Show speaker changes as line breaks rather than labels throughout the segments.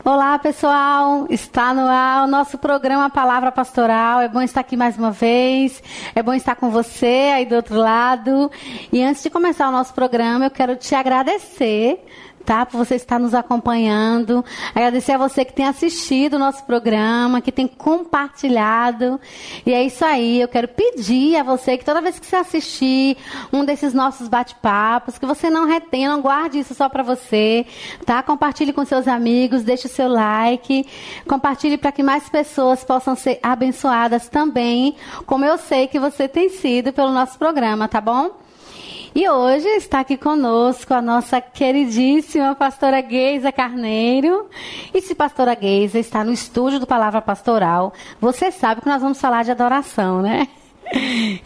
Olá, pessoal, está no ar o nosso programa Palavra Pastoral. É bom estar aqui mais uma vez, é bom estar com você aí do outro lado. E antes de começar o nosso programa, eu quero te agradecer, tá, por você estar nos acompanhando. Agradecer a você que tem assistido o nosso programa, que tem compartilhado. E é isso aí, eu quero pedir a você que toda vez que você assistir um desses nossos bate-papos, que você não retenha, não guarde isso só para você, tá? Compartilhe com seus amigos, deixe o seu like, compartilhe para que mais pessoas possam ser abençoadas também, como eu sei que você tem sido pelo nosso programa, tá bom? E hoje está aqui conosco a nossa queridíssima pastora Geisa Carneiro. E se pastora Geisa está no estúdio do Palavra Pastoral, você sabe que nós vamos falar de adoração, né?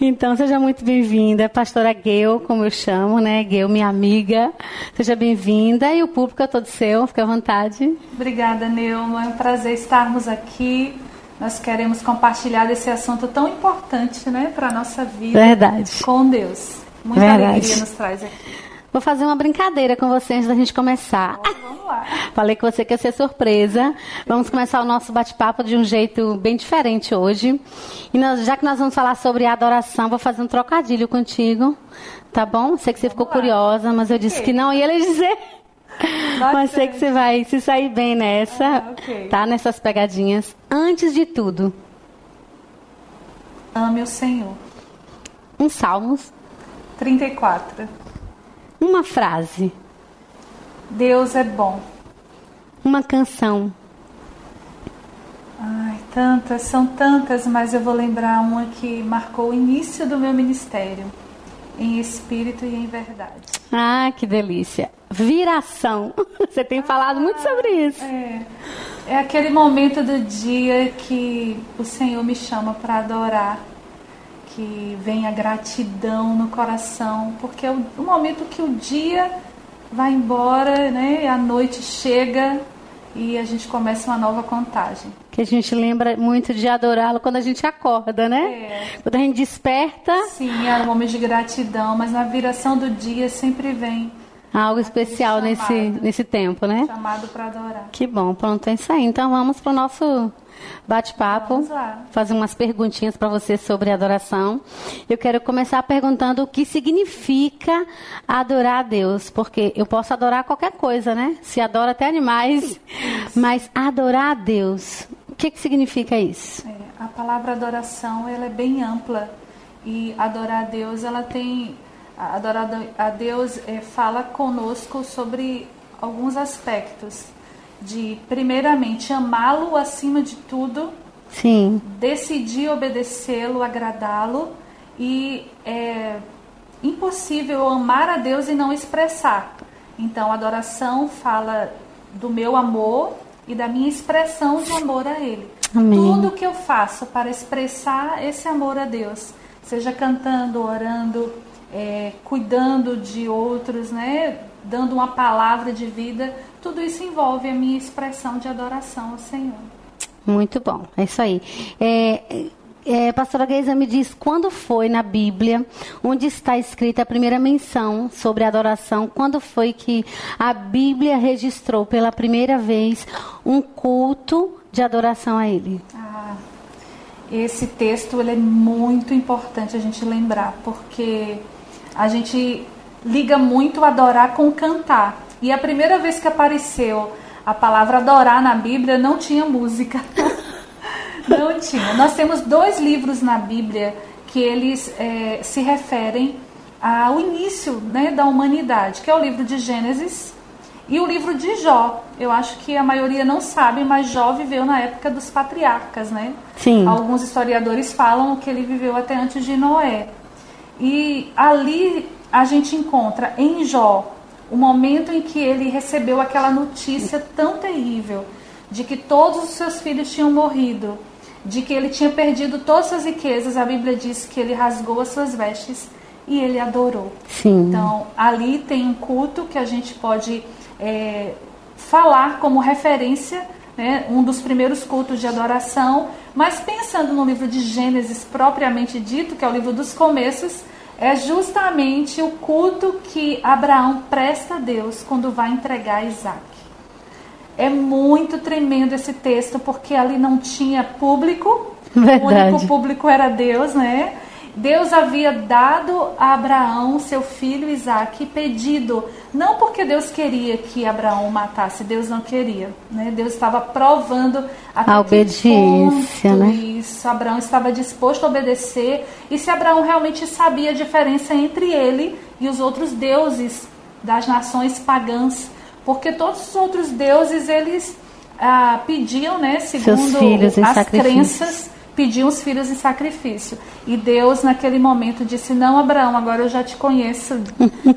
Então, seja muito bem-vinda, pastora Geu, como eu chamo, né? Geu, minha amiga. Seja bem-vinda e o público é todo seu, fique à vontade.
Obrigada, Neuma. É um prazer estarmos aqui. Nós queremos compartilhar desse assunto tão importante, né, para a nossa vida.
Verdade.
Com Deus. Muita alegria nos traz aqui.
Vou fazer uma brincadeira com você antes da gente começar.
Vamos lá.
Falei que você quer ser surpresa. Vamos começar o nosso bate-papo de um jeito bem diferente hoje. E já que nós vamos falar sobre adoração, vou fazer um trocadilho contigo. Tá bom? Sei que você ficou curiosa, mas eu disse que não ia lhe dizer. Mas sei que você vai se sair bem nessa, tá? Nessas pegadinhas. Antes de tudo,
ame o Senhor.
Um Salmos
34.
Uma frase.
Deus é bom.
Uma canção.
Ai, tantas, são tantas, mas eu vou lembrar uma que marcou o início do meu ministério. Em espírito e em verdade.
Ah, que delícia. Viração. Você tem falado muito sobre isso.
É aquele momento do dia que o Senhor me chama para adorar. Que vem a gratidão no coração, porque é o momento que o dia vai embora, né? E a noite chega e a gente começa uma nova contagem.
Que a gente lembra muito de adorá-lo quando a gente acorda, né? Quando a gente desperta.
Sim, é um momento de gratidão, mas na viração do dia sempre vem
algo especial nesse tempo, né?
Chamado para adorar.
Que bom, pronto, é isso aí. Então vamos para o nosso bate-papo.
Vamos lá.
Fazer umas perguntinhas para você sobre adoração. Eu quero começar perguntando o que significa adorar a Deus, porque eu posso adorar qualquer coisa, né? Se adora até animais, mas adorar a Deus, o que significa isso?
A palavra adoração, ela é bem ampla e adorar a Deus, ela tem... Adorar a Deus fala conosco sobre alguns aspectos. De, primeiramente, amá-lo acima de tudo.
Sim.
Decidir obedecê-lo, agradá-lo. E é impossível amar a Deus e não expressar. Então, a adoração fala do meu amor e da minha expressão de amor a Ele.
Amém.
Tudo que eu faço para expressar esse amor a Deus, seja cantando, orando, cuidando de outros, né? Dando uma palavra de vida, tudo isso envolve a minha expressão de adoração ao Senhor.
Muito bom, é isso aí. Pastora Geisa, me diz, quando foi na Bíblia, onde está escrita a primeira menção sobre adoração, quando foi que a Bíblia registrou pela primeira vez um culto de adoração a Ele?
Esse texto ele é muito importante a gente lembrar, porque a gente liga muito adorar com cantar. E a primeira vez que apareceu a palavra adorar na Bíblia, não tinha música. Não tinha. Nós temos 2 livros na Bíblia que eles se referem ao início, né, da humanidade, que é o livro de Gênesis e o livro de Jó. Eu acho que a maioria não sabe, mas Jó viveu na época dos patriarcas, né?
Sim.
Alguns historiadores falam que ele viveu até antes de Noé. E ali a gente encontra em Jó o momento em que ele recebeu aquela notícia tão terrível de que todos os seus filhos tinham morrido, de que ele tinha perdido todas as suas riquezas. A Bíblia diz que ele rasgou as suas vestes e ele adorou.
Sim.
Então, ali tem um culto que a gente pode falar como referência, né, um dos primeiros cultos de adoração, mas pensando no livro de Gênesis propriamente dito, que é o livro dos começos, é justamente o culto que Abraão presta a Deus quando vai entregar Isaac. É muito tremendo esse texto, porque ali não tinha público.
Verdade.
O único público era Deus, né? Deus havia dado a Abraão, seu filho Isaque, pedido, não porque Deus queria que Abraão matasse, Deus não queria, né? Deus estava provando
a obediência,
ponto,
né?
Isso, Abraão estava disposto a obedecer, e se Abraão realmente sabia a diferença entre ele e os outros deuses das nações pagãs, porque todos os outros deuses, eles pediam, né, segundo
seus filhos em
as
sacrifício.
crenças, pediam os filhos em sacrifício. E Deus, naquele momento, disse: não, Abraão, agora eu já te conheço.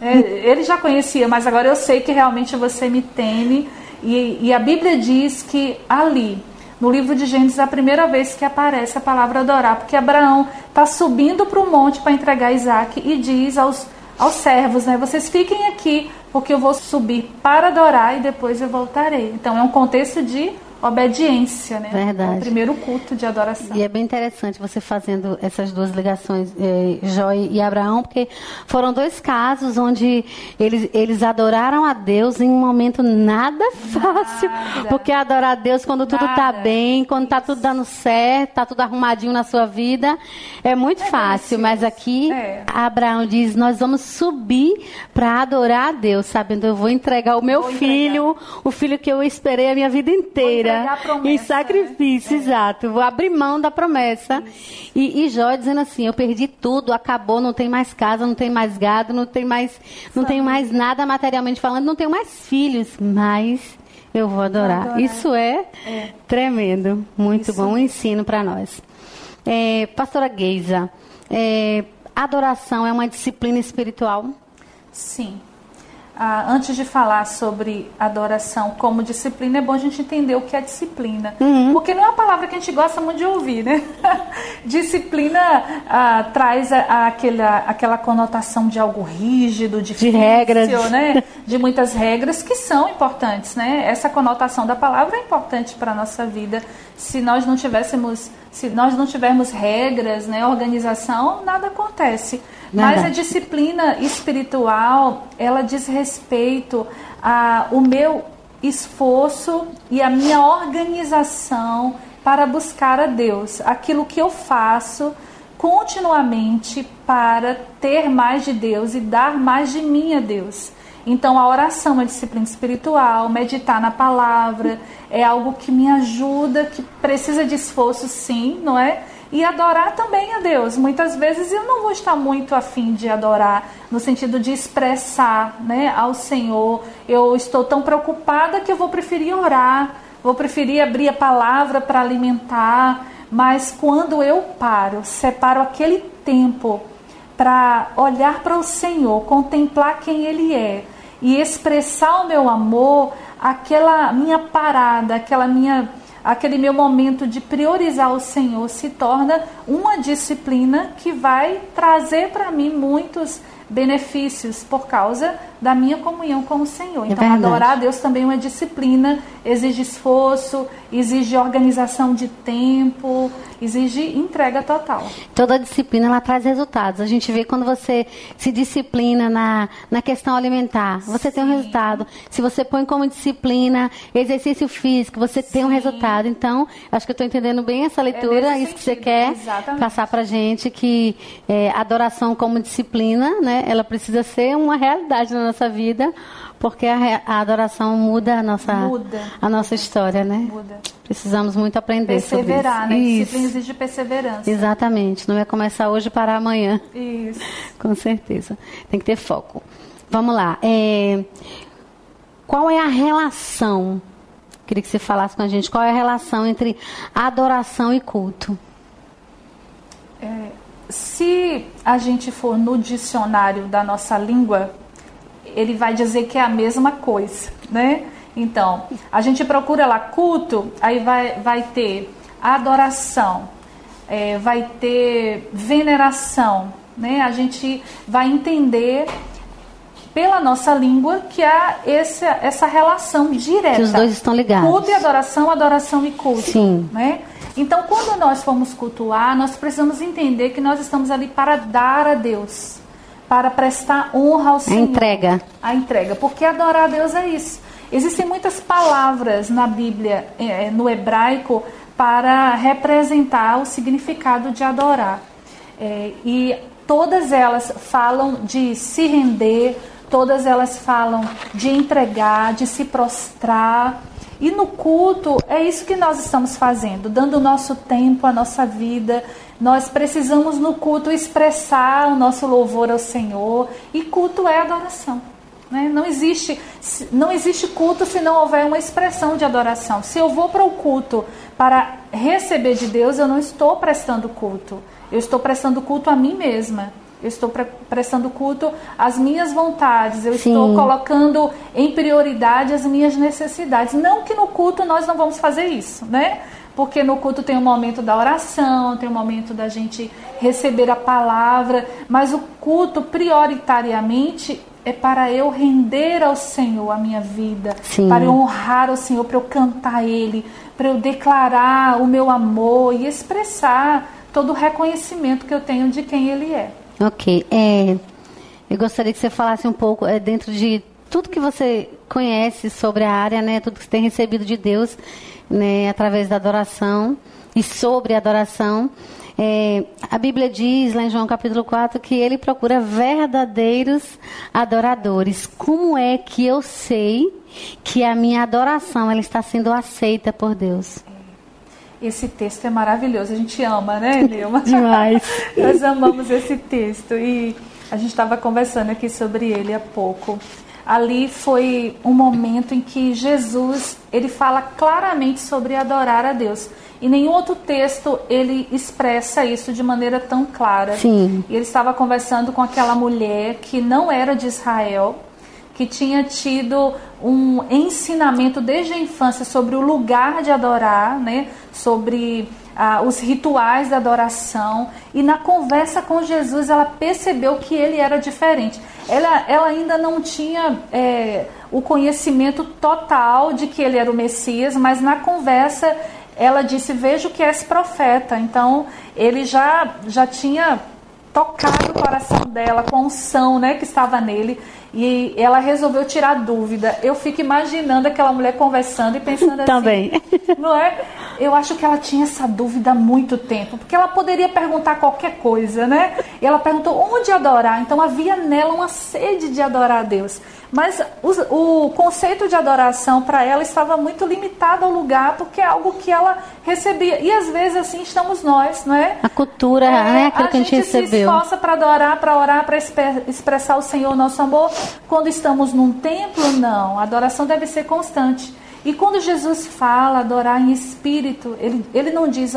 Ele já conhecia, mas agora eu sei que realmente você me teme. E a Bíblia diz que ali, no livro de Gênesis, é a primeira vez que aparece a palavra adorar, porque Abraão está subindo para o monte para entregar Isaque e diz aos servos, né, vocês fiquem aqui, porque eu vou subir para adorar e depois eu voltarei. Então é um contexto de obediência, né?
Verdade.
É o primeiro culto de adoração.
E é bem interessante você fazendo essas duas ligações, Jó e Abraão, porque foram dois casos onde eles adoraram a Deus em um momento nada fácil. Porque adorar a Deus quando tudo está bem, quando está tudo dando certo, está tudo arrumadinho na sua vida, é muito fácil. Mas aqui Abraão diz: nós vamos subir para adorar a Deus, sabendo eu vou entregar o meu filho, o filho que eu esperei a minha vida inteira.
Promessa,
em sacrifício, né? Exato. Vou abrir mão da promessa. E Jó dizendo assim: eu perdi tudo, acabou, não tem mais casa, não tem mais gado, não tenho mais nada materialmente falando, não tenho mais filhos, mas eu vou adorar. Isso é tremendo, muito Isso. bom, um ensino para nós. Pastora Geisa, adoração é uma disciplina espiritual?
Sim. Antes de falar sobre adoração como disciplina, é bom a gente entender o que é disciplina. Porque não é uma palavra que a gente gosta muito de ouvir, né? Disciplina traz aquela conotação de algo rígido, difícil,
de regras,
né? De muitas regras que são importantes, né? Essa conotação da palavra é importante para a nossa vida. Se nós não tivermos regras, né, organização, nada acontece. Mas a disciplina espiritual, ela diz respeito ao meu esforço e a minha organização para buscar a Deus. Aquilo que eu faço continuamente para ter mais de Deus e dar mais de mim a Deus. Então a oração é disciplina espiritual, meditar na palavra é algo que me ajuda, que precisa de esforço, sim, não é? E adorar também a Deus. Muitas vezes eu não vou estar muito afim de adorar, no sentido de expressar, né, ao Senhor. Eu estou tão preocupada que eu vou preferir orar, vou preferir abrir a palavra para alimentar. Mas quando eu separo aquele tempo para olhar para o Senhor, contemplar quem Ele é e expressar o meu amor, aquela minha parada, aquele meu momento de priorizar o Senhor se torna uma disciplina que vai trazer para mim muitos benefícios por causa da minha comunhão com o Senhor. Então, adorar a Deus também é uma disciplina, exige esforço, exige organização de tempo, exige entrega total.
Toda disciplina, ela traz resultados. A gente vê quando você se disciplina na questão alimentar, você tem um resultado. Se você põe como disciplina exercício físico, você tem um resultado. Então, acho que eu estou entendendo bem essa leitura, isso que você quer passar para a gente, que adoração como disciplina, né, ela precisa ser uma realidade na nossa vida, porque a adoração muda a nossa história, né?
Muda.
Precisamos muito aprender sobre isso.
Perseverar, né? Disciplina exige perseverança.
Exatamente. Não é começar hoje e parar amanhã.
Isso.
Com certeza. Tem que ter foco. Vamos lá. Qual é a relação? Queria que você falasse com a gente. Qual é a relação entre adoração e culto?
Se a gente for no dicionário da nossa língua, ele vai dizer que é a mesma coisa, né? Então, a gente procura lá culto, aí vai ter adoração, vai ter veneração, né? A gente vai entender pela nossa língua que há essa relação direta.
Que os dois estão ligados.
Culto e adoração, adoração e culto.
Sim.
Né? Então, quando nós formos cultuar, nós precisamos entender que nós estamos ali para dar a Deus, para prestar honra ao Senhor.
A entrega.
A entrega, porque adorar a Deus é isso. Existem muitas palavras na Bíblia, no hebraico, para representar o significado de adorar. E todas elas falam de se render, todas elas falam de entregar, de se prostrar. E no culto, é isso que nós estamos fazendo, dando o nosso tempo, a nossa vida. Nós precisamos no culto expressar o nosso louvor ao Senhor. E culto é adoração. Né? Não existe culto se não houver uma expressão de adoração. Se eu vou para o culto para receber de Deus, eu não estou prestando culto. Eu estou prestando culto a mim mesma. Eu estou prestando culto às minhas vontades. Eu estou colocando em prioridade as minhas necessidades. Não que no culto nós não vamos fazer isso, né? Porque no culto tem o momento da oração, tem o momento da gente receber a palavra. Mas o culto, prioritariamente, é para eu render ao Senhor a minha vida. Sim. Para eu honrar o Senhor, para eu cantar a Ele, para eu declarar o meu amor e expressar todo o reconhecimento que eu tenho de quem Ele é.
Ok. Eu gostaria que você falasse um pouco dentro de tudo que você conhece sobre a área, né? Tudo que você tem recebido de Deus, né? Através da adoração e sobre a adoração. A Bíblia diz lá em João capítulo 4 que Ele procura verdadeiros adoradores. Como é que eu sei que a minha adoração ela está sendo aceita por Deus?
Esse texto é maravilhoso, a gente ama, né, Nilma?
Demais.
Nós amamos esse texto e a gente estava conversando aqui sobre ele há pouco. Ali foi um momento em que Jesus, ele fala claramente sobre adorar a Deus. Em nenhum outro texto ele expressa isso de maneira tão clara.
Sim.
E ele estava conversando com aquela mulher que não era de Israel, que tinha tido um ensinamento desde a infância sobre o lugar de adorar, né? Sobre os rituais da adoração. E na conversa com Jesus ela percebeu que ele era diferente. Ela ainda não tinha o conhecimento total de que ele era o Messias, mas na conversa ela disse: vejo que és profeta. Então ele já tinha tocado o coração dela com a unção, né, que estava nele. E ela resolveu tirar dúvida. Eu fico imaginando aquela mulher conversando e pensando assim...
Também.
Não é? Eu acho que ela tinha essa dúvida há muito tempo. Porque ela poderia perguntar qualquer coisa, né? E ela perguntou onde adorar. Então havia nela uma sede de adorar a Deus. Mas o conceito de adoração para ela estava muito limitado ao lugar, porque é algo que ela recebia. E às vezes assim estamos nós, não é?
A cultura, né? Aquilo que a gente recebeu. A gente se esforça
para adorar, para orar, para expressar o Senhor, nosso amor. Quando estamos num templo, não. A adoração deve ser constante. E quando Jesus fala adorar em espírito, ele não diz,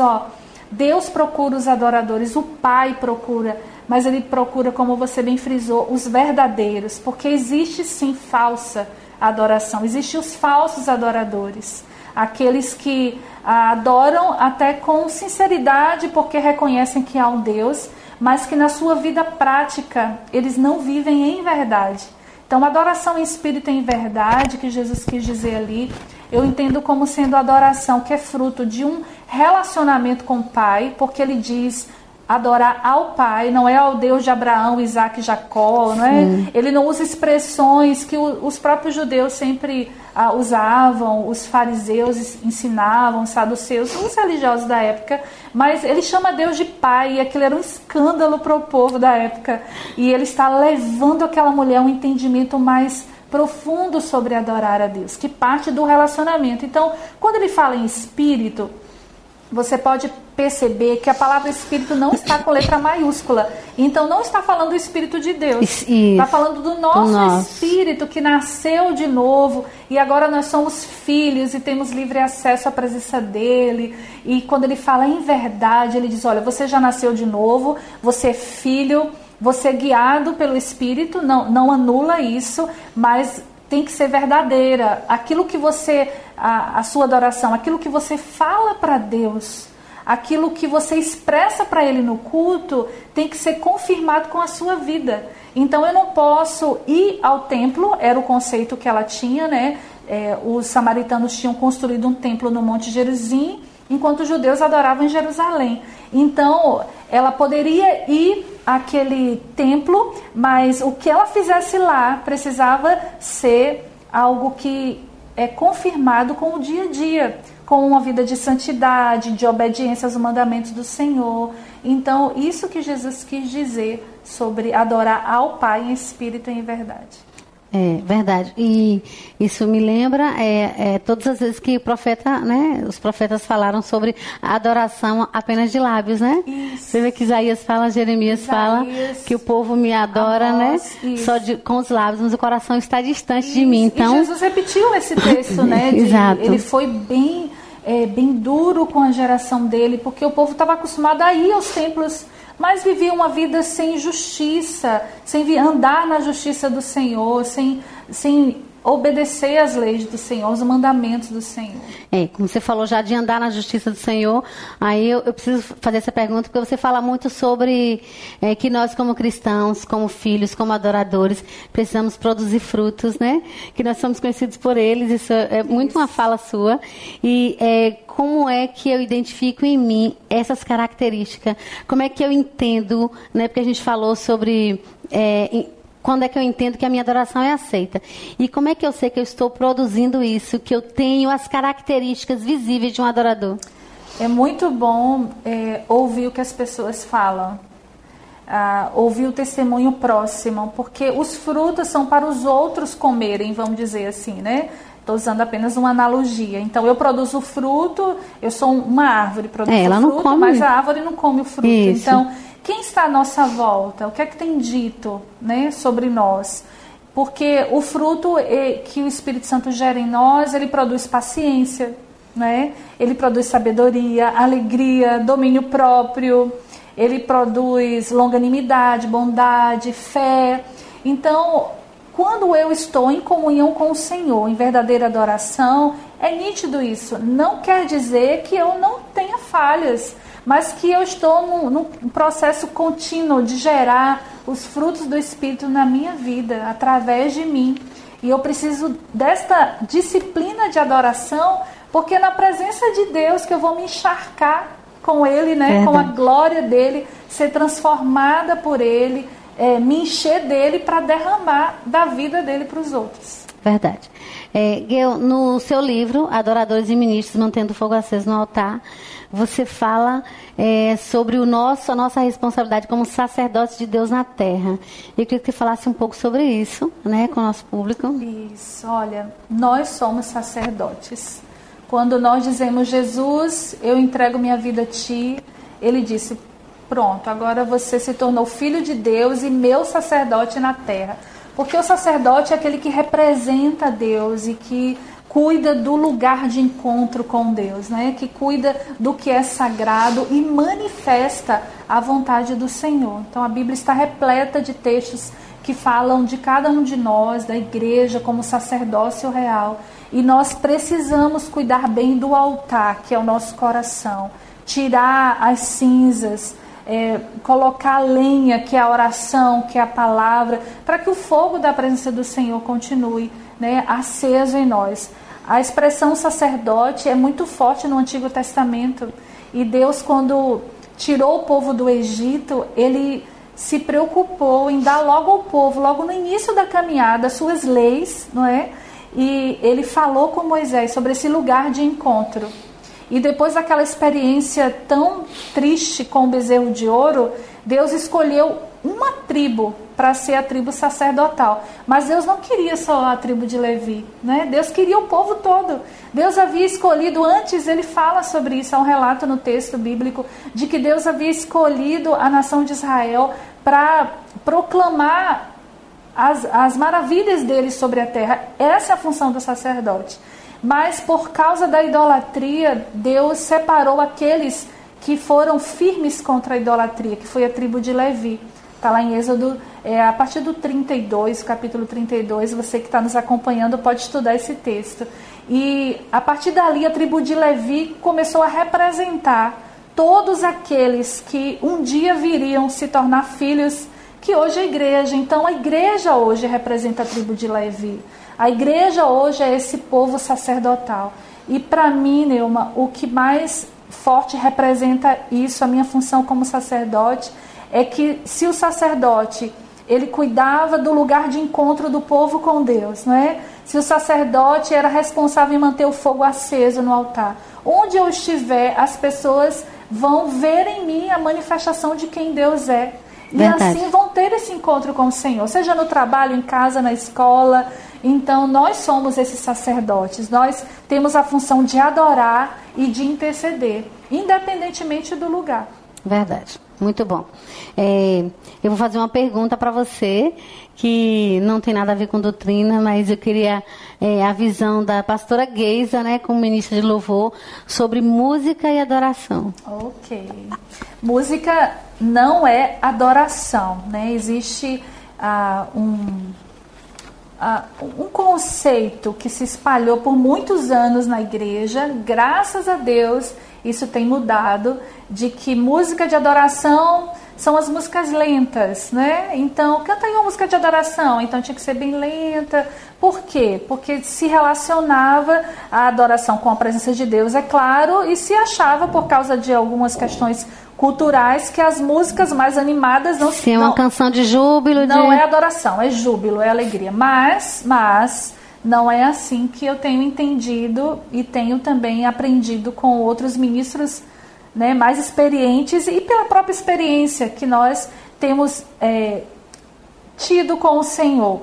Deus procura os adoradores, o Pai procura, mas Ele procura, como você bem frisou, os verdadeiros, porque existe sim falsa adoração, existem os falsos adoradores, aqueles que adoram até com sinceridade, porque reconhecem que há um Deus, mas que na sua vida prática eles não vivem em verdade. Então, adoração em espírito e em verdade, que Jesus quis dizer ali, eu entendo como sendo adoração que é fruto de um relacionamento com o Pai, porque ele diz adorar ao Pai, não é ao Deus de Abraão, Isaac e Jacó, não é? Ele não usa expressões que os próprios judeus sempre usavam, os fariseus ensinavam, os saduceus, os religiosos da época, mas ele chama Deus de Pai, e aquilo era um escândalo para o povo da época, e ele está levando aquela mulher a um entendimento mais profundo sobre adorar a Deus, que parte do relacionamento. Então, quando ele fala em espírito, você pode perceber que a palavra espírito não está com letra maiúscula. Então não está falando do Espírito de Deus. Está falando do nosso espírito que nasceu de novo. E agora nós somos filhos e temos livre acesso à presença dele. E quando ele fala em verdade, ele diz, olha, você já nasceu de novo, você é filho, você é guiado pelo Espírito, não anula isso, mas tem que ser verdadeira. Aquilo que você, a sua adoração, aquilo que você fala para Deus, aquilo que você expressa para Ele no culto, tem que ser confirmado com a sua vida. Então eu não posso ir ao templo, era o conceito que ela tinha, né? Os samaritanos tinham construído um templo no Monte Gerizim, enquanto os judeus adoravam em Jerusalém. Então ela poderia ir àquele templo, mas o que ela fizesse lá precisava ser algo que é confirmado com o dia a dia, com uma vida de santidade, de obediência aos mandamentos do Senhor. Então, isso que Jesus quis dizer sobre adorar ao Pai em espírito e em verdade.
É verdade. E isso me lembra todas as vezes que o profeta, né, os profetas falaram sobre a adoração apenas de lábios, né?
Isso.
Você vê que Isaías fala, Jeremias fala que o povo me adora, né? Só com os lábios, mas o coração está distante de mim. Então,
e Jesus repetiu esse texto, né?
Exato.
Ele foi bem duro com a geração dele, porque o povo estava acostumado a ir aos templos, mas vivia uma vida sem justiça, sem andar na justiça do Senhor, sem obedecer às leis do Senhor, os mandamentos do Senhor.
Como você falou já de andar na justiça do Senhor, aí eu preciso fazer essa pergunta, porque você fala muito sobre que nós como cristãos, como filhos, como adoradores, precisamos produzir frutos, né? Que nós somos conhecidos por eles, isso é muito uma fala sua. E como é que eu identifico em mim essas características? Como é que eu entendo, né? Porque a gente falou sobre... quando é que eu entendo que a minha adoração é aceita? E como é que eu sei que eu estou produzindo isso, que eu tenho as características visíveis de um adorador?
É muito bom ouvir o que as pessoas falam, ouvir o testemunho próximo, porque os frutos são para os outros comerem, vamos dizer assim, né? Estou usando apenas uma analogia. Então, eu produzo fruto, eu sou uma árvore, produzo fruto, mas a árvore não come o fruto.
Isso.
Então, quem está à nossa volta? O que é que tem dito, né, sobre nós? Porque o fruto que o Espírito Santo gera em nós, ele produz paciência, né? Ele produz sabedoria, alegria, domínio próprio, ele produz longanimidade, bondade, fé. Então, quando eu estou em comunhão com o Senhor, em verdadeira adoração, é nítido isso. Não quer dizer que eu não tenha falhas, mas que eu estou num processo contínuo de gerar os frutos do Espírito na minha vida, através de mim. E eu preciso desta disciplina de adoração, porque é na presença de Deus que eu vou me encharcar com Ele, né? Com a glória dEle, ser transformada por Ele, me encher dEle para derramar da vida dEle para os outros.
Verdade. Gayle, no seu livro, Adoradores e Ministros Mantendo o Fogo Aceso no Altar, você fala sobre a nossa responsabilidade como sacerdotes de Deus na terra. Eu queria que você falasse um pouco sobre isso, né, com o nosso público.
Isso, olha, nós somos sacerdotes. Quando nós dizemos, Jesus, eu entrego minha vida a Ti, Ele disse, pronto, agora você se tornou filho de Deus e meu sacerdote na terra. Porque o sacerdote é aquele que representa Deus e que cuida do lugar de encontro com Deus, né? Que cuida do que é sagrado e manifesta a vontade do Senhor. Então a Bíblia está repleta de textos que falam de cada um de nós, da igreja, como sacerdócio real. E nós precisamos cuidar bem do altar, que é o nosso coração. Tirar as cinzas, colocar a lenha, que é a oração, que é a palavra, para que o fogo da presença do Senhor continue, né, aceso em nós. A expressão sacerdote é muito forte no Antigo Testamento. E Deus, quando tirou o povo do Egito, Ele se preocupou em dar logo ao povo, logo no início da caminhada, as suas leis, não é? E Ele falou com Moisés sobre esse lugar de encontro. E depois daquela experiência tão triste com o bezerro de ouro, Deus escolheu uma tribo para ser a tribo sacerdotal. Mas Deus não queria só a tribo de Levi, né? Deus queria o povo todo. Deus havia escolhido, antes ele fala sobre isso, há um relato no texto bíblico, de que Deus havia escolhido a nação de Israel para proclamar as maravilhas dele sobre a terra. Essa é a função do sacerdote. Mas por causa da idolatria, Deus separou aqueles que foram firmes contra a idolatria, que foi a tribo de Levi. Está lá em Êxodo, a partir do 32, capítulo 32, você que está nos acompanhando pode estudar esse texto. E a partir dali a tribo de Levi começou a representar todos aqueles que um dia viriam se tornar filhos, que hoje é a igreja. Então a igreja hoje representa a tribo de Levi. A igreja hoje é esse povo sacerdotal. E para mim, Neuma, o que mais forte representa isso, a minha função como sacerdote, é que se o sacerdote, ele cuidava do lugar de encontro do povo com Deus, não é? se o sacerdote era responsável em manter o fogo aceso no altar. Onde eu estiver, as pessoas vão ver em mim a manifestação de quem Deus é. E
Verdade.
assim vão ter esse encontro com o Senhor, seja no trabalho, em casa, na escola. Então nós somos esses sacerdotes, nós temos a função de adorar e de interceder, independentemente do lugar.
Verdade, muito bom. Eu vou fazer uma pergunta para você, que não tem nada a ver com doutrina, mas eu queria a visão da pastora Geisa, né, como ministra de louvor, sobre música e adoração.
Ok. Música não é adoração, né? Existe um conceito que se espalhou por muitos anos na igreja, graças a Deus isso tem mudado, de que música de adoração são as músicas lentas, né? Então, canta aí uma música de adoração, então tinha que ser bem lenta. Por quê? Porque se relacionava a adoração com a presença de Deus, é claro, e se achava, por causa de algumas questões culturais, que as músicas mais animadas não...
Sim, uma canção de júbilo.
Não é adoração, é júbilo, é alegria. Mas não é assim que eu tenho entendido e tenho também aprendido com outros ministros, né, mais experientes, e pela própria experiência que nós temos tido com o Senhor.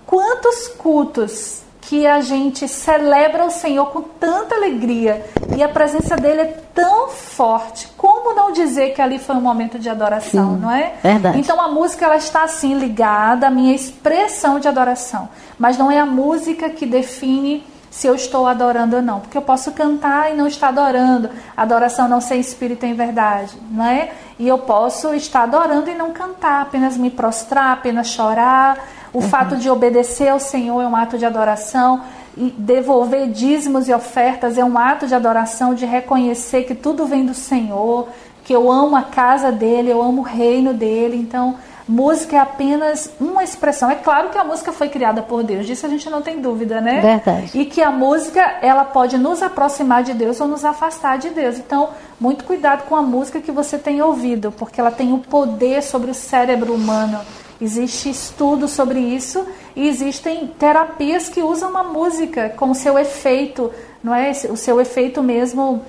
Quantos cultos que a gente celebra o Senhor com tanta alegria e a presença dele é tão forte, como não dizer que ali foi um momento de adoração, não é?
Verdade.
Então a música, ela está assim ligada à minha expressão de adoração, mas não é a música que define se eu estou adorando ou não, porque eu posso cantar e não estar adorando, adoração não ser espírito em verdade, não é? E eu posso estar adorando e não cantar, apenas me prostrar, apenas chorar. O fato de obedecer ao Senhor é um ato de adoração, e devolver dízimos e ofertas é um ato de adoração, de reconhecer que tudo vem do Senhor, que eu amo a casa dele, eu amo o reino dele. Então, música é apenas uma expressão. É claro que a música foi criada por Deus, disso a gente não tem dúvida, né?
Verdade.
E que a música, ela pode nos aproximar de Deus ou nos afastar de Deus. Então, muito cuidado com a música que você tem ouvido, porque ela tem um poder sobre o cérebro humano. Existe estudo sobre isso e existem terapias que usam a música com o seu efeito, não é? O seu efeito mesmo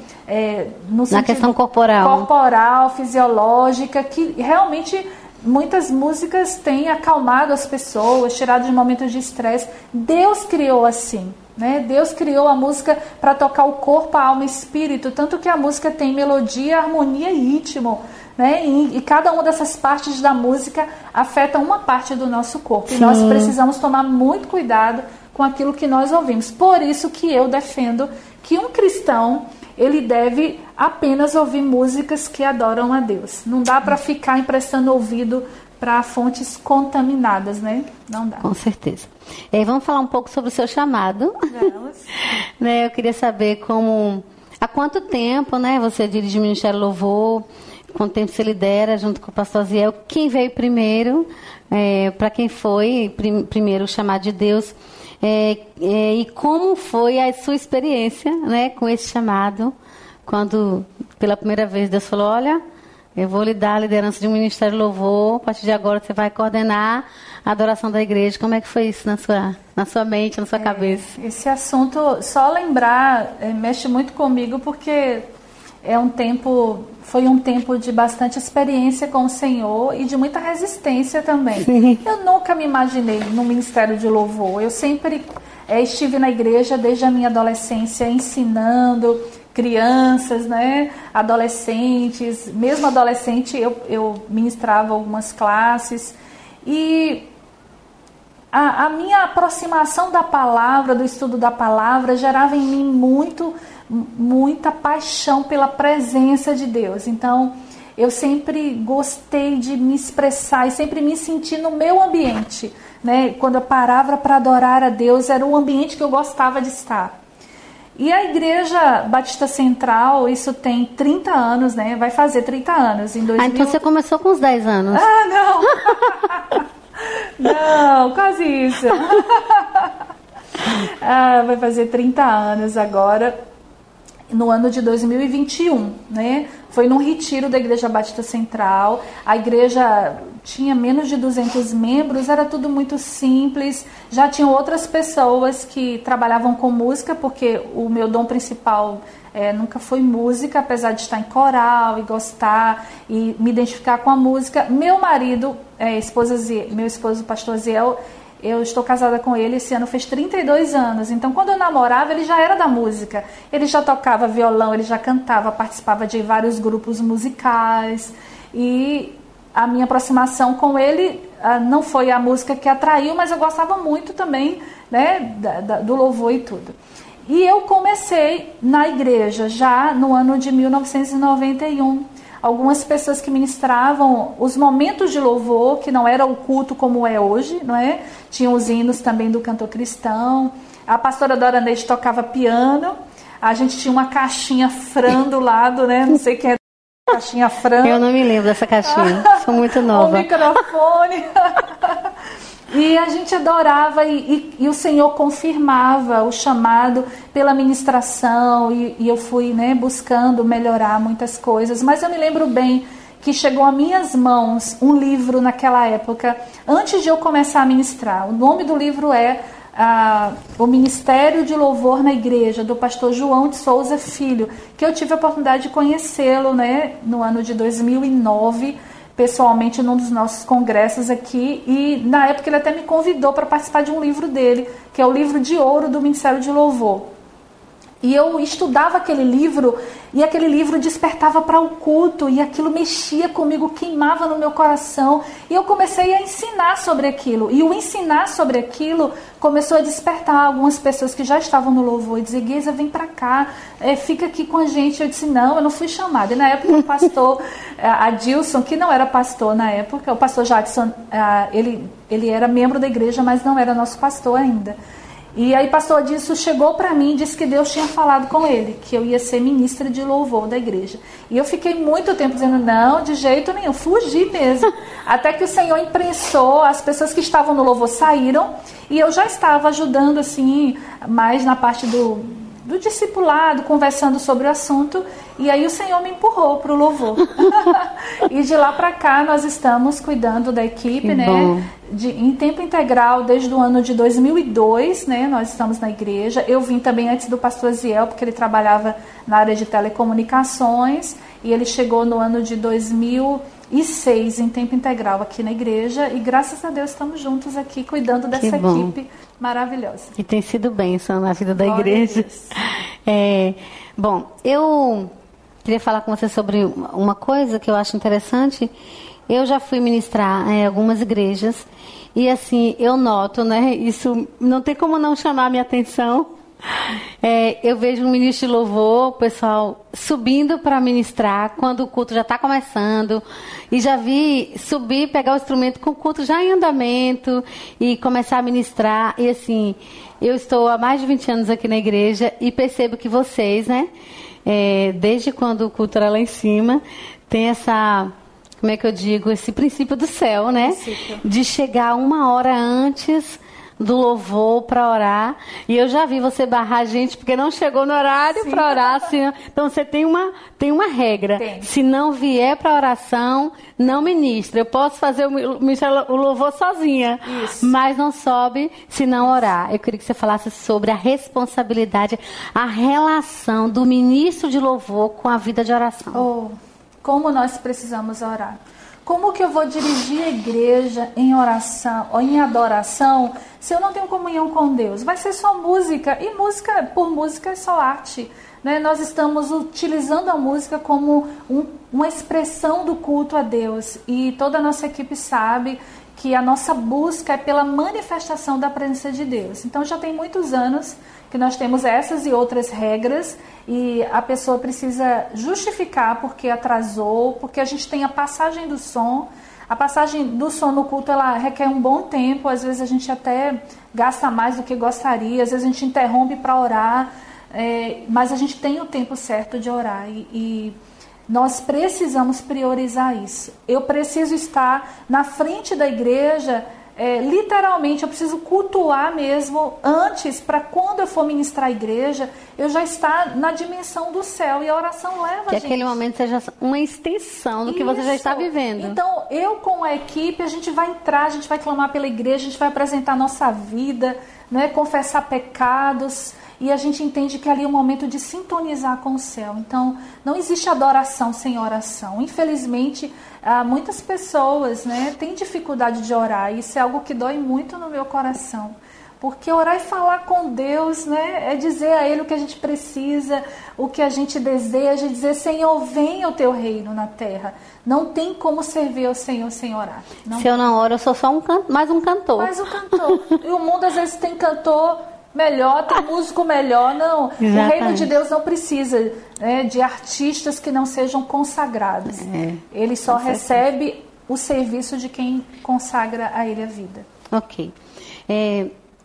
no sentido
na questão corporal,
fisiológica, que realmente muitas músicas têm acalmado as pessoas, tirado de momentos de estresse. Deus criou assim, né? Deus criou a música para tocar o corpo, a alma e o espírito, tanto que a música tem melodia, harmonia e ritmo, né? E cada uma dessas partes da música afeta uma parte do nosso corpo. Sim. E nós precisamos tomar muito cuidado com aquilo que nós ouvimos. Por isso que eu defendo que um cristão, ele deve apenas ouvir músicas que adoram a Deus. Não dá para ficar emprestando ouvido para fontes contaminadas, né? Não dá.
Com certeza. Vamos falar um pouco sobre o seu chamado.
Vamos.
Eu queria saber há quanto tempo, né, você dirige o Ministério Louvor, quanto tempo você lidera junto com o pastor Ziel, quem veio primeiro, para quem foi primeiro o chamado de Deus, e como foi a sua experiência, né, com esse chamado, quando pela primeira vez Deus falou, olha, eu vou lhe dar a liderança de um Ministério Louvor, a partir de agora você vai coordenar a adoração da igreja. Como é que foi isso na sua mente, na sua cabeça?
Esse assunto, só lembrar, mexe muito comigo, porque foi um tempo de bastante experiência com o Senhor e de muita resistência também. Sim. Eu nunca me imaginei no Ministério de Louvor. Eu sempre estive na igreja desde a minha adolescência, ensinando crianças, né, adolescentes. Mesmo adolescente, eu ministrava algumas classes. E a minha aproximação da palavra, do estudo da palavra, gerava em mim muita paixão pela presença de Deus. Então, eu sempre gostei de me expressar e sempre me senti no meu ambiente, né? Quando eu parava para adorar a Deus, era o ambiente que eu gostava de estar. E a Igreja Batista Central, isso tem 30 anos, né? Vai fazer 30 anos em 2000.
Então você começou com uns 10 anos.
Não! Não, quase isso. Vai fazer 30 anos agora, no ano de 2021, né? Foi num retiro da Igreja Batista Central. A igreja tinha menos de 200 membros, era tudo muito simples. Já tinham outras pessoas que trabalhavam com música, porque o meu dom principal nunca foi música, apesar de estar em coral e gostar e me identificar com a música. Meu marido, meu esposo, o pastor Ziel, eu estou casada com ele, esse ano fez 32 anos. Então, quando eu namorava, ele já era da música. Ele já tocava violão, ele já cantava, participava de vários grupos musicais. E a minha aproximação com ele não foi a música que atraiu, mas eu gostava muito também, né, do louvor e tudo. E eu comecei na igreja já no ano de 1991. Algumas pessoas que ministravam os momentos de louvor, que não era o culto como é hoje, não é? Tinham os hinos também do cantor cristão. A pastora Dora Neide tocava piano. A gente tinha uma caixinha Fran do lado, né? Não sei quem é a caixinha Fran.
Eu não me lembro dessa caixinha, sou muito nova.
O microfone. E a gente adorava e o Senhor confirmava o chamado pela ministração e eu fui, né, buscando melhorar muitas coisas. Mas eu me lembro bem que chegou às minhas mãos um livro naquela época, antes de eu começar a ministrar. O nome do livro é O Ministério de Louvor na Igreja, do pastor João de Souza Filho, que eu tive a oportunidade de conhecê-lo, né, no ano de 2009, pessoalmente num dos nossos congressos aqui, e na época ele até me convidou para participar de um livro dele, que é o livro de ouro do Ministério de Louvor. E eu estudava aquele livro, e aquele livro despertava para o culto, e aquilo mexia comigo, queimava no meu coração, e eu comecei a ensinar sobre aquilo. E o ensinar sobre aquilo começou a despertar algumas pessoas que já estavam no louvor, e dizer: Geisa, vem para cá, fica aqui com a gente. Eu disse: não, eu não fui chamada. E na época o pastor Adilson, que não era pastor na época, o pastor Jadson, ele era membro da igreja, mas não era nosso pastor ainda. E aí pastor Adilson chegou para mim e disse que Deus tinha falado com ele, que eu ia ser ministra de louvor da igreja. E eu fiquei muito tempo dizendo: não, de jeito nenhum, fugi mesmo. Até que o Senhor imprensou, as pessoas que estavam no louvor saíram, e eu já estava ajudando assim, mais na parte do discipulado, conversando sobre o assunto, e aí o Senhor me empurrou para o louvor. E de lá para cá nós estamos cuidando da equipe, né, em tempo integral desde o ano de 2002, né, nós estamos na igreja. Eu vim também antes do pastor Ziel, porque ele trabalhava na área de telecomunicações, e ele chegou no ano de 2006 em tempo integral aqui na igreja, e graças a Deus estamos juntos aqui cuidando dessa equipe maravilhosa.
E tem sido bênção na vida da igreja. Bom, eu queria falar com você sobre uma coisa que eu acho interessante. Eu já fui ministrar em algumas igrejas e assim, eu noto, né, isso não tem como não chamar a minha atenção. Eu vejo um ministro de louvor, o pessoal subindo para ministrar quando o culto já está começando, e já vi subir, pegar o instrumento com o culto já em andamento e começar a ministrar. E assim, eu estou há mais de 20 anos aqui na igreja e percebo que vocês, né, desde quando o culto era lá em cima, tem essa, como é que eu digo, esse princípio do céu, né, de chegar 1 hora antes do louvor para orar. E eu já vi você barrar a gente porque não chegou no horário para orar. Assim, então você tem uma regra. Se não vier para oração, não ministra. Eu posso fazer o louvor sozinha, mas não sobe se não orar. Eu queria que você falasse sobre a responsabilidade, a relação do ministro de louvor com a vida de oração.
Como nós precisamos orar. Como que eu vou dirigir a igreja em oração ou em adoração se eu não tenho comunhão com Deus? Vai ser só música, e música por música é só arte, né? Nós estamos utilizando a música como uma expressão do culto a Deus, e toda a nossa equipe sabe que a nossa busca é pela manifestação da presença de Deus. Então já tem muitos anos que nós temos essas e outras regras, e a pessoa precisa justificar porque atrasou, porque a gente tem a passagem do som. A passagem do som no culto, ela requer um bom tempo, às vezes a gente até gasta mais do que gostaria, às vezes a gente interrompe para orar, mas a gente tem o tempo certo de orar, e nós precisamos priorizar isso. Eu preciso estar na frente da igreja, literalmente, eu preciso cultuar mesmo antes, para quando eu for ministrar a igreja, eu já estar na dimensão do céu, e a oração leva a gente.
Que aquele momento seja uma extensão do que você já está vivendo.
Então, eu com a equipe, a gente vai entrar, a gente vai clamar pela igreja, a gente vai apresentar a nossa vida, né, confessar pecados, e a gente entende que ali é um momento de sintonizar com o céu. Então, não existe adoração sem oração. Infelizmente, muitas pessoas, né, têm dificuldade de orar, e isso é algo que dói muito no meu coração. Porque orar e falar com Deus, né, é dizer a Ele o que a gente precisa, o que a gente deseja, dizer, Senhor, venha o teu reino na terra. Não tem como servir ao Senhor sem orar.
Se eu não oro, eu sou só mais um cantor.
Mais um cantor. E o mundo às vezes tem cantor melhor, tem músico melhor. Não, exatamente. O reino de Deus não precisa, né, de artistas que não sejam consagrados. Ele só recebe o serviço de quem consagra a Ele a vida.
Ok.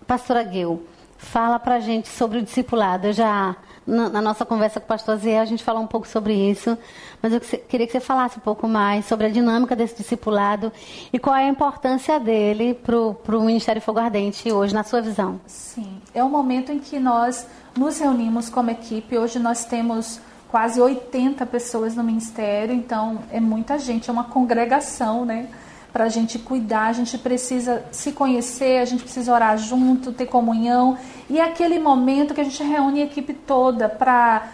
Pastora Guel, fala pra gente sobre o discipulado. Eu já, na nossa conversa com o pastor Zé, a gente falou um pouco sobre isso, mas eu queria que você falasse um pouco mais sobre a dinâmica desse discipulado e qual é a importância dele pro Ministério Fogo Ardente hoje, na sua visão.
Sim, é um momento em que nós nos reunimos como equipe. Hoje nós temos quase 80 pessoas no ministério, então é muita gente, é uma congregação, né? Para a gente cuidar, a gente precisa se conhecer, a gente precisa orar junto, ter comunhão. E é aquele momento que a gente reúne a equipe toda para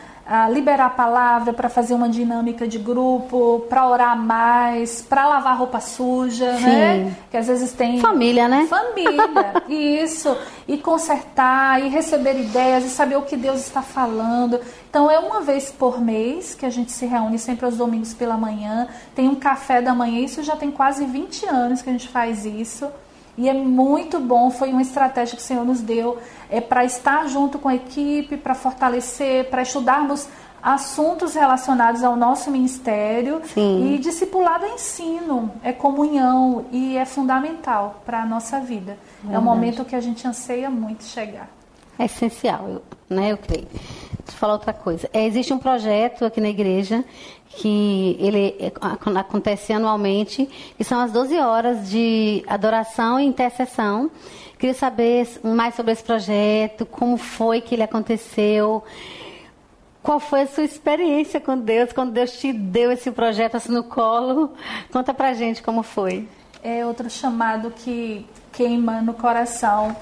liberar a palavra, para fazer uma dinâmica de grupo, para orar mais, para lavar roupa suja, sim, né? Que às vezes tem...
Família, né?
Família, isso. E consertar, e receber ideias, e saber o que Deus está falando. Então é uma vez por mês que a gente se reúne, sempre aos domingos pela manhã. Tem um café da manhã, isso já tem quase 20 anos que a gente faz isso. E é muito bom, foi uma estratégia que o Senhor nos deu para estar junto com a equipe, para fortalecer, para estudarmos assuntos relacionados ao nosso ministério. Sim. E discipulado é ensino, é comunhão e é fundamental para a nossa vida. Verdade. É um momento que a gente anseia muito chegar.
É essencial, eu creio. Deixa eu falar outra coisa. Existe um projeto aqui na igreja que ele acontece anualmente, que são as 12 horas de adoração e intercessão. Queria saber mais sobre esse projeto, como foi que ele aconteceu, qual foi a sua experiência com Deus, quando Deus te deu esse projeto assim no colo. Conta pra gente como foi.
É outro chamado que queima no coração.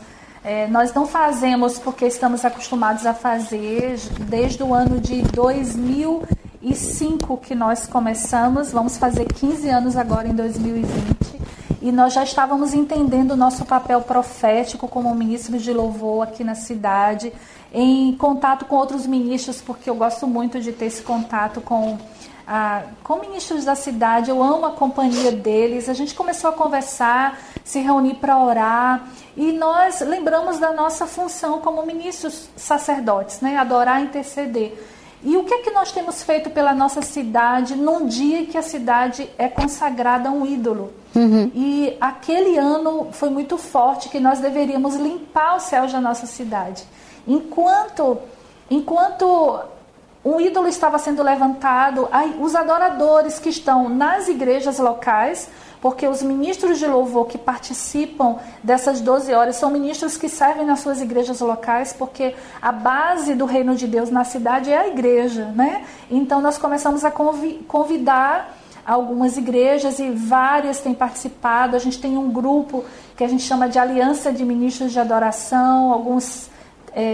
Nós não fazemos porque estamos acostumados a fazer desde o ano de 2005 que nós começamos. Vamos fazer 15 anos agora em 2020. E nós já estávamos entendendo o nosso papel profético como ministros de louvor aqui na cidade, em contato com outros ministros, porque eu gosto muito de ter esse contato com ministros da cidade. Eu amo a companhia deles. A gente começou a conversar, se reunir para orar, e nós lembramos da nossa função como ministros sacerdotes, né? Adorar e interceder. E o que é que nós temos feito pela nossa cidade num dia em que a cidade é consagrada a um ídolo? Uhum. E aquele ano foi muito forte, que nós deveríamos limpar os céus da nossa cidade. Enquanto um ídolo estava sendo levantado, os adoradores que estão nas igrejas locais, porque os ministros de louvor que participam dessas 12 horas são ministros que servem nas suas igrejas locais, porque a base do reino de Deus na cidade é a igreja, né? Então nós começamos a convidar algumas igrejas, e várias têm participado. A gente tem um grupo que a gente chama de Aliança de Ministros de Adoração. Alguns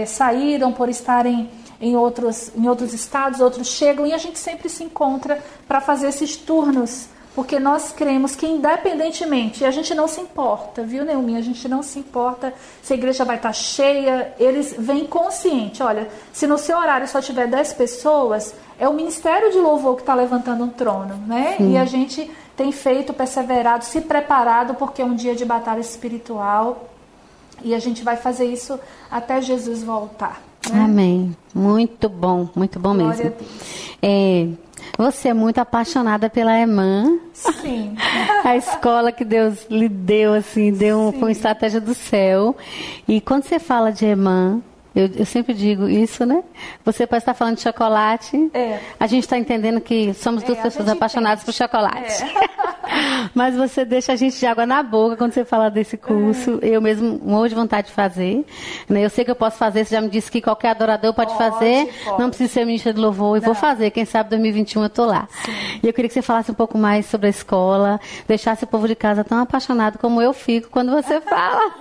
saíram por estarem em outros estados, outros chegam, e a gente sempre se encontra para fazer esses turnos, porque nós cremos que independentemente, e a gente não se importa, viu, Neumi? A gente não se importa se a igreja vai estar cheia. Eles vêm consciente, olha, se no seu horário só tiver 10 pessoas, é o Ministério de Louvor que está levantando um trono, né? Sim. E a gente tem feito, perseverado, se preparado, porque é um dia de batalha espiritual, e a gente vai fazer isso até Jesus voltar. Né?
Amém. Muito bom mesmo. Você é muito apaixonada pela EMAN.
Sim.
A escola que Deus lhe deu, assim, foi uma estratégia do céu. E quando você fala de EMAN, eu sempre digo isso, né? Você pode estar falando de chocolate. A gente está entendendo que somos duas pessoas apaixonadas por chocolate. Mas você deixa a gente de água na boca quando você fala desse curso. Eu mesmo morro de vontade de fazer. Né? Eu sei que eu posso fazer, você já me disse que qualquer adorador pode fazer.
Pode.
Não precisa ser ministra de louvor. E vou fazer, quem sabe 2021 eu tô lá. Sim. E eu queria que você falasse um pouco mais sobre a escola, deixasse o povo de casa tão apaixonado como eu fico quando você fala.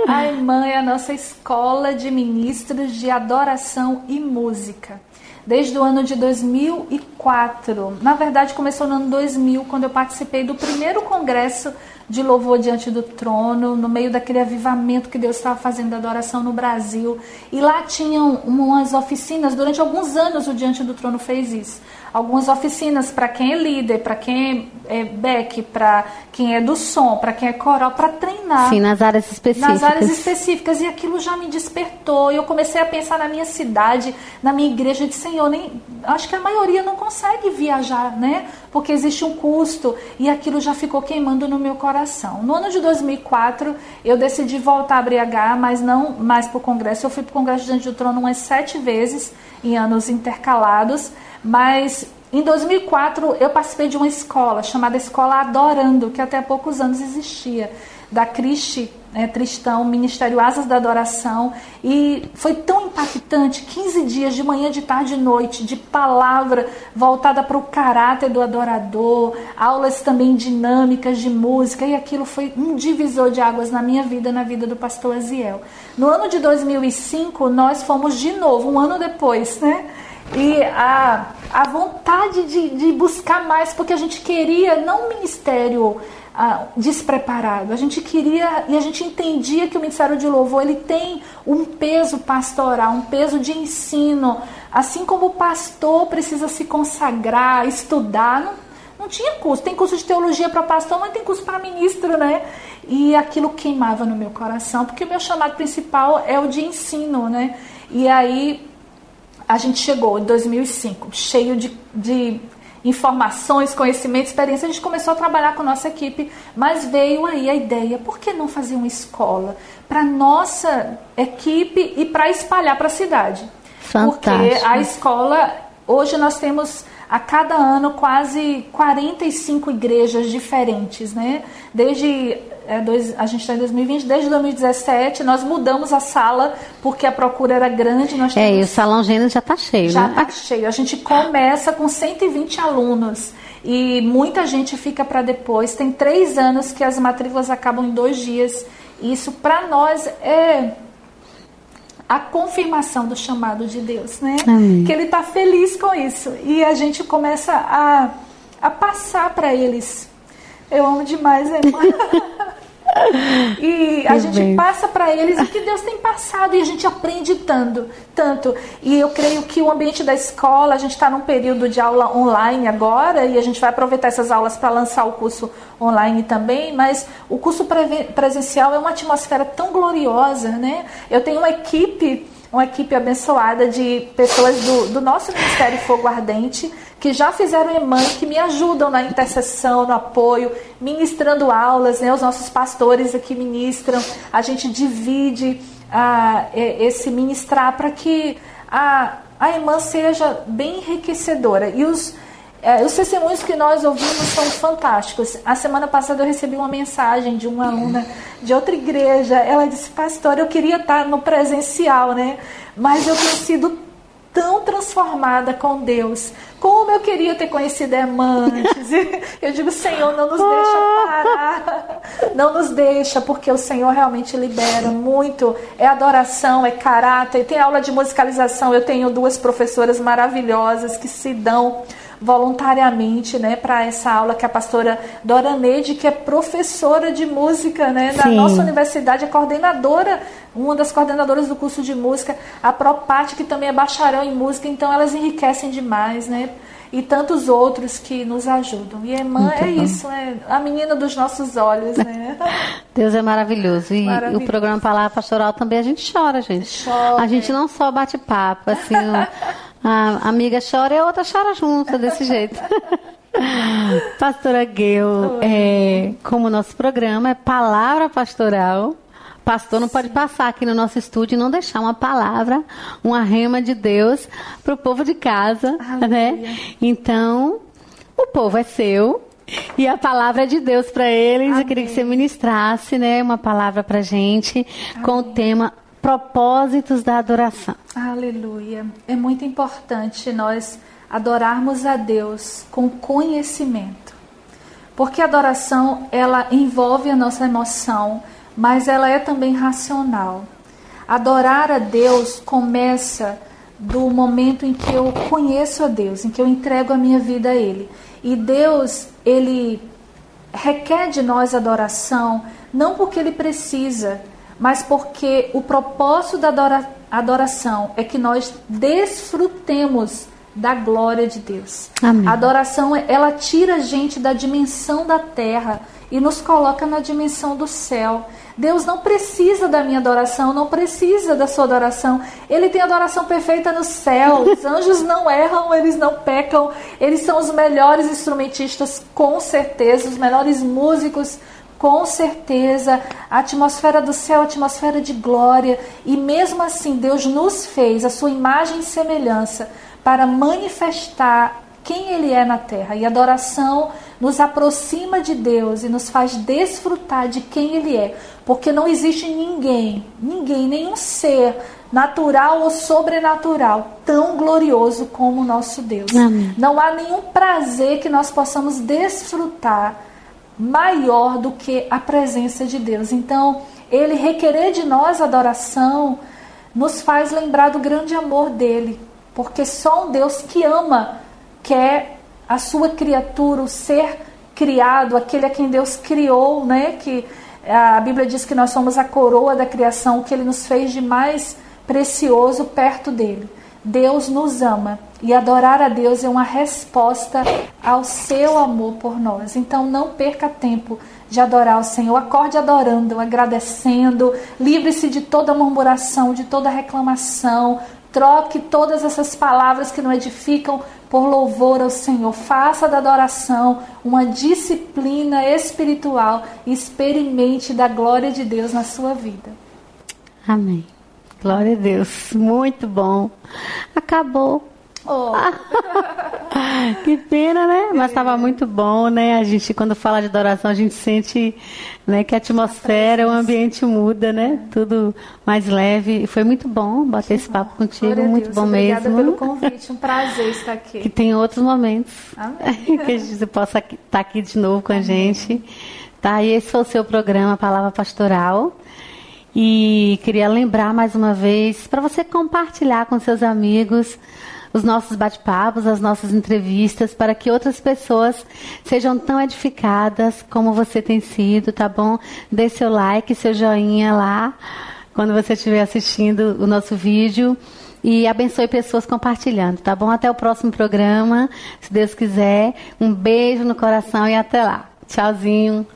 A irmã é a nossa escola de ministros de adoração e música. Desde o ano de 2004. Na verdade, começou no ano 2000, quando eu participei do primeiro congresso de louvor diante do trono, no meio daquele avivamento que Deus estava fazendo da adoração no Brasil. E lá tinham umas oficinas, durante alguns anos o Diante do Trono fez isso. Algumas oficinas para quem é líder, para quem é back, para quem é do som, para quem é coral, para treinar.
Sim, nas áreas específicas.
Nas áreas específicas. E aquilo já me despertou. E eu comecei a pensar na minha cidade, na minha igreja. Eu disse, Senhor, acho que a maioria não consegue viajar, né? Porque existe um custo. E aquilo já ficou queimando no meu coração. No ano de 2004, eu decidi voltar a BH, mas não mais para o congresso. Eu fui para o congresso Diante do Trono umas 7 vezes, em anos intercalados. Mas em 2004 eu participei de uma escola chamada Escola Adorando, que até há poucos anos existia, da Tristão, Ministério Asas da Adoração, e foi tão impactante, 15 dias de manhã, de tarde e noite, de palavra voltada para o caráter do adorador, aulas também dinâmicas de música, e aquilo foi um divisor de águas na minha vida, na vida do pastor Aziel. No ano de 2005 nós fomos de novo, um ano depois, né? E a vontade de buscar mais, porque a gente queria não um ministério despreparado, a gente queria, e a gente entendia que o Ministério de Louvor ele tem um peso pastoral, um peso de ensino, assim como o pastor precisa se consagrar, estudar, não tinha curso, tem curso de teologia para pastor, mas tem curso para ministro, né? E aquilo queimava no meu coração, porque o meu chamado principal é o de ensino, né? E aí a gente chegou em 2005, cheio de informações, conhecimento, experiência. A gente começou a trabalhar com a nossa equipe, mas veio aí a ideia, por que não fazer uma escola para nossa equipe e para espalhar para a cidade?
Fantástico.
Porque a escola, hoje nós temos a cada ano quase 45 igrejas diferentes, né? A gente está em 2020, desde 2017 nós mudamos a sala porque a procura era grande.
E o Salão Gênesis já está cheio,
já
né?
Já está cheio. A gente começa com 120 alunos e muita gente fica para depois. Tem 3 anos que as matrículas acabam em 2 dias. Isso para nós é a confirmação do chamado de Deus, né?
Amém.
Que Ele está feliz com isso. E a gente começa a passar para eles. Eu amo demais, irmã. E a gente passa para eles o que Deus tem passado e a gente aprende tanto. E eu creio que o ambiente da escola, a gente está num período de aula online agora e a gente vai aproveitar essas aulas para lançar o curso online também, mas o curso presencial é uma atmosfera tão gloriosa, né? Eu tenho uma equipe abençoada de pessoas do nosso Ministério Fogo Ardente, que já fizeram EMAN, que me ajudam na intercessão, no apoio, ministrando aulas, né? Os nossos pastores aqui ministram, a gente divide esse ministrar para que a EMAN seja bem enriquecedora. E os testemunhos que nós ouvimos são fantásticos. A semana passada eu recebi uma mensagem de uma aluna de outra igreja. Ela disse, pastor, eu queria estar no presencial, né? Mas eu tenho sido tão transformada com Deus. Como eu queria ter conhecido a irmã antes. Eu digo, Senhor, não nos deixa parar. Não nos deixa, porque o Senhor realmente libera muito. É adoração, é caráter. Tem aula de musicalização. Eu tenho 2 professoras maravilhosas que se dão voluntariamente, né, para essa aula, que é a pastora Dora Neide, que é professora de música, né, da nossa universidade, é coordenadora, uma das coordenadoras do curso de música, a Propati, que também é bacharel em música, então elas enriquecem demais, né, e tantos outros que nos ajudam. E a irmã é isso, é a menina dos nossos olhos, né.
Deus é maravilhoso. E o programa Palavra Pastoral também a gente chora, gente.
Chora.
A gente não só bate papo, assim, a amiga chora e a outra chora junto, desse jeito. Pastora Geu, como o nosso programa é Palavra Pastoral, pastor não pode passar aqui no nosso estúdio e não deixar uma palavra, uma rema de Deus para o povo de casa, né? Então, o povo é seu, E a palavra é de Deus para eles.
Amém.
Eu queria que você ministrasse, né, uma palavra para a gente. Amém. Com o tema propósitos da adoração.
Aleluia. É muito importante nós adorarmos a Deus com conhecimento. Porque a adoração, ela envolve a nossa emoção, mas ela é também racional. Adorar a Deus começa do momento em que eu conheço a Deus, em que eu entrego a minha vida a Ele. E Deus, Ele requer de nós adoração, não porque Ele precisa, mas porque o propósito da adoração é que nós desfrutemos da glória de Deus.
Amém.
A adoração, ela tira a gente da dimensão da terra e nos coloca na dimensão do céu. Deus não precisa da minha adoração, não precisa da sua adoração. Ele tem adoração perfeita no céu. Os anjos não erram, eles não pecam. Eles são os melhores instrumentistas, com certeza, os melhores músicos, com certeza. A atmosfera do céu, a atmosfera de glória. E mesmo assim, Deus nos fez a sua imagem e semelhança para manifestar quem Ele é na terra. E a adoração nos aproxima de Deus e nos faz desfrutar de quem Ele é. Porque não existe ninguém, nenhum ser natural ou sobrenatural tão glorioso como o nosso Deus.
Amém.
Não há nenhum prazer que nós possamos desfrutar maior do que a presença de Deus. Então, Ele requerer de nós adoração nos faz lembrar do grande amor dEle. Porque só um Deus que ama quer a sua criatura, o ser criado, aquele a quem Deus criou, né? Que a Bíblia diz que nós somos a coroa da criação, que Ele nos fez de mais precioso perto dEle. Deus nos ama e adorar a Deus é uma resposta ao seu amor por nós. Então não perca tempo de adorar o Senhor. Acorde adorando, agradecendo, livre-se de toda murmuração, de toda reclamação. Troque todas essas palavras que não edificam por louvor ao Senhor. Faça da adoração uma disciplina espiritual e experimente da glória de Deus na sua vida.
Amém. Glória a Deus. Muito bom. Acabou.
Oh.
Que pena, né? Mas estava muito bom, né? A gente, quando fala de adoração, a gente sente, né, que a atmosfera, o ambiente muda, né? Tudo mais leve. E foi muito bom bater esse papo contigo.
Glória
muito
Deus.
bom
Obrigada
mesmo.
Obrigada pelo convite. Um prazer estar aqui.
Que tem outros momentos.
Amém.
Que você possa estar aqui de novo com a gente. Tá? E esse foi o seu programa Palavra Pastoral. E queria lembrar mais uma vez para você compartilhar com seus amigos os nossos bate-papos, as nossas entrevistas, para que outras pessoas sejam tão edificadas como você tem sido, tá bom? Dê seu like, seu joinha lá, quando você estiver assistindo o nosso vídeo. E abençoe pessoas compartilhando, tá bom? Até o próximo programa, se Deus quiser. Um beijo no coração e até lá. Tchauzinho.